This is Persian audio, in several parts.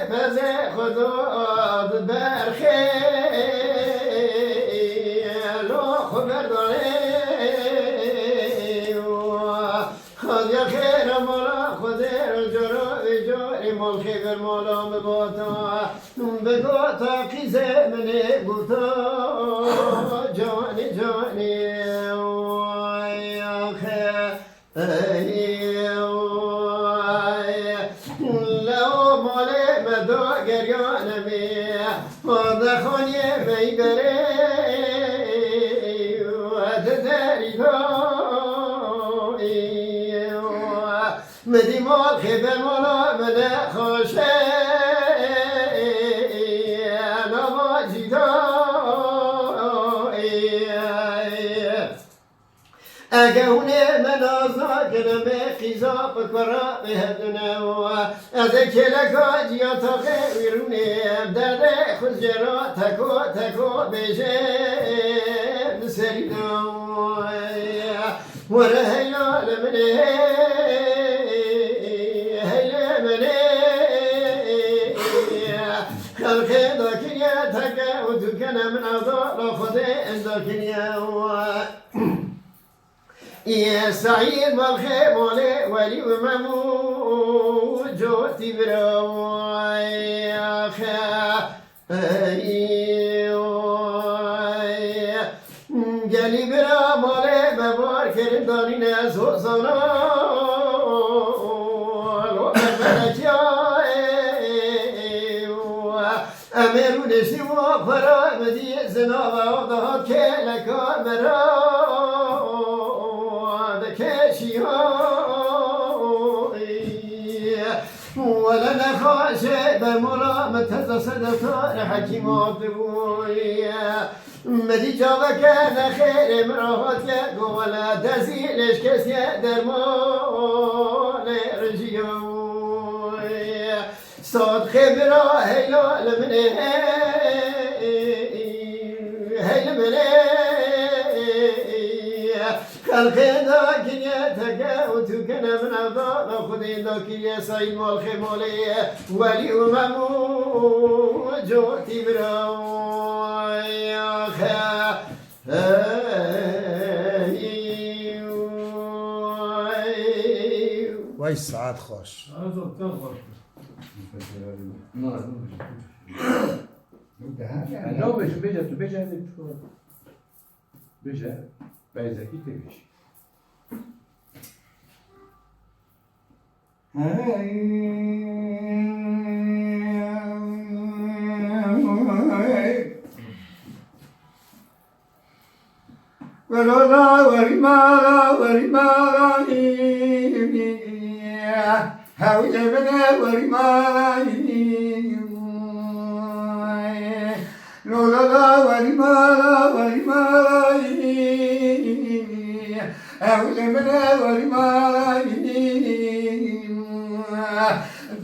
مزه خداد برخیل و خبر داره خود یا خیر مولا خود جرا جاری مال خیر مولا بگوتا بگوتا قیزه منه گوتا جانی جانی وای آخه لو مال مدا گریان می خانی می بره مدی مال خبر مولا من خوشه نمازی اگه اونه من آزا کنم خیزا بکرا بهدونه از کلکا جیا تا غیرونه در خود جرا تکو تکو بشه سریدو وره هیلال منه خلق داکنیا تکه و دکنه من آزا خود انداکنیا يا سعيد بالخير مولي ولي وممو جوتي براوي يا قالي برا مولي ببار كريم داني ناس وصنا ومبرك يا أميرو نسي وفرا مدي زنابا وضهات كيلك مرا ولا نخاشه بمرا متهز صدفار حكيم وابدوية مدي جابك أنا خير مراهاتك ولا دزيلش كسي درمان رجيوية صاد خبرة هيلا لمنه هيلا منه خلق داكية تكا وتكنا من أفضل خذي داكية سعيد والخير مولي ولي وممو جوتي براوي آخا وای ساعت خوش نه بجا تو بجا بجا بایزکی تکش ولا ورما how jebene ورما no la ورما how jebene ورما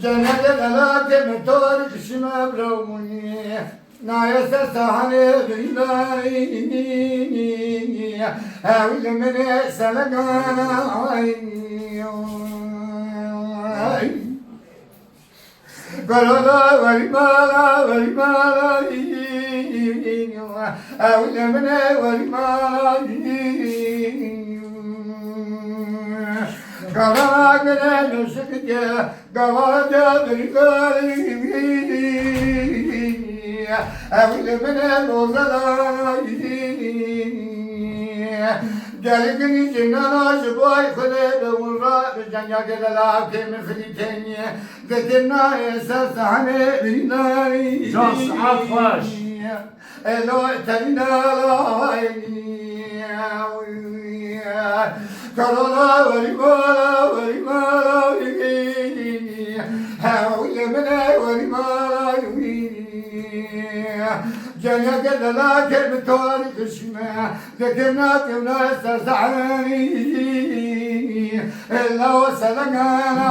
جنة غلات مطور كشما برومي نايس سهل غيلاي how jebene سلقانا قالوا ورما how jebene ورما Karagına nuşukya gavaja birikari evlimine bozalay gelgini cinana şubay khule dawra janya gedala kemin khiliteni getirna esas hane binari Jos atfaş elo tavina Karala varimala hawlemene varimala Janya gedala kermitor kishma Dekirna timna sazani Ella wasalangana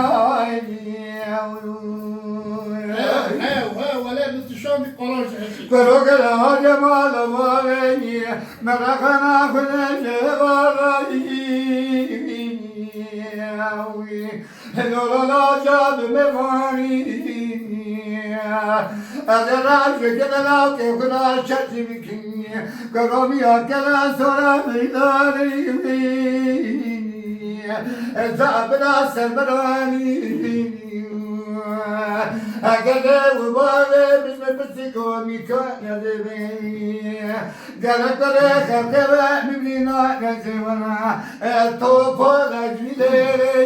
ولا بتشوف بقرار Karogala jamal mali Marakana khune Hello la jab me vani أذرع جدلا كبرى شجبكني كرمي أكلا سورة ميداني زابنا سبراني أكلا وبالي بسم بسيكو ميكا يدبي قالكري خطبا مبنينا نزونا توفو رجلي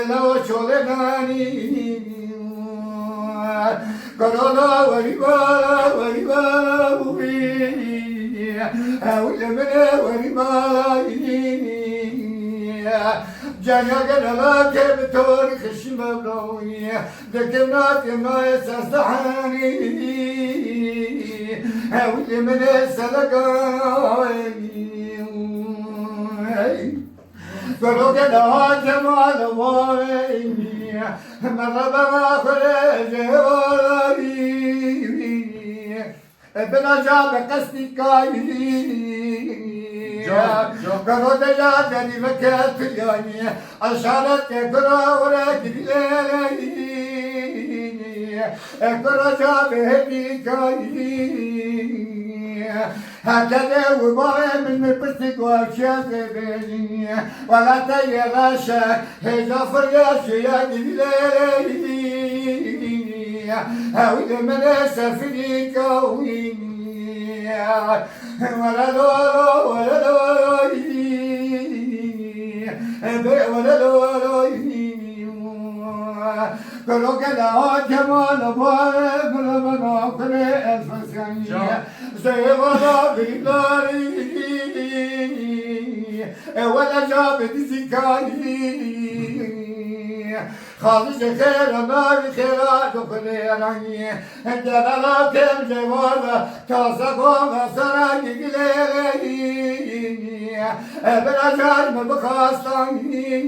لو شولناني كورونا وريبالا وريبالا وفي أولمنا وريبالا جانا قللا كبتور خشم بلوي ذكرنا كما يسستحاني أولمنا سلقاني كلو كلا جمال واري مرحبا خرج واري بنا جاب قصدي كاي كلو دجا دني مكات يعني أشارت كرا ولا كبيري كرا جاب هدي كاي هكذا وبايا من مبستك واشياء بيني ولا تيراشا هيدا فرياش يا دليلي هاوي من سفري كويني ولا دولو ولا دولو ولا دولو كلو كلا جمال بارك لمن أخرى الفسيان زيوانا بيداري ولا جاب دزكاني خالص خير ما بخيرات وخيراني جلالا كم جوالا تاسقوا سراي قليلي بلا جار بخاستاني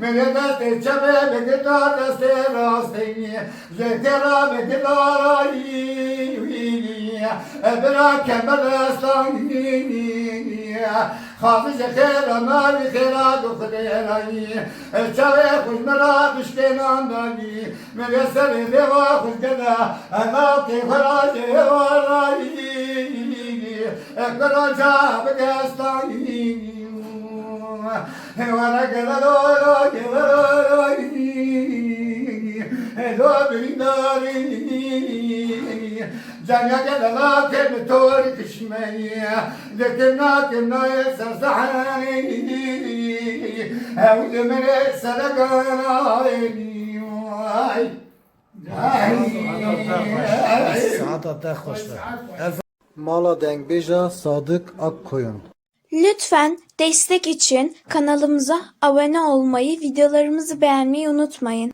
من دست چمه بگدار دست راستی ذکر بگداری برا کمر رستانی خافز خیر مال خیرات و خیرانی چوه خوش مرا بشکنان دانی من سر دیوا خوش گدا اما که خراج وارایی اکرا جا بگستانی وانا كذا لو بيداري جانا كذا كم توري كشمية لكنا كنا يسرسحاني هاوي من سرقاني ساعت خوش Mala Dengbeja Sadık Akkoyun. Lütfen destek için kanalımıza abone olmayı, videolarımızı beğenmeyi unutmayın.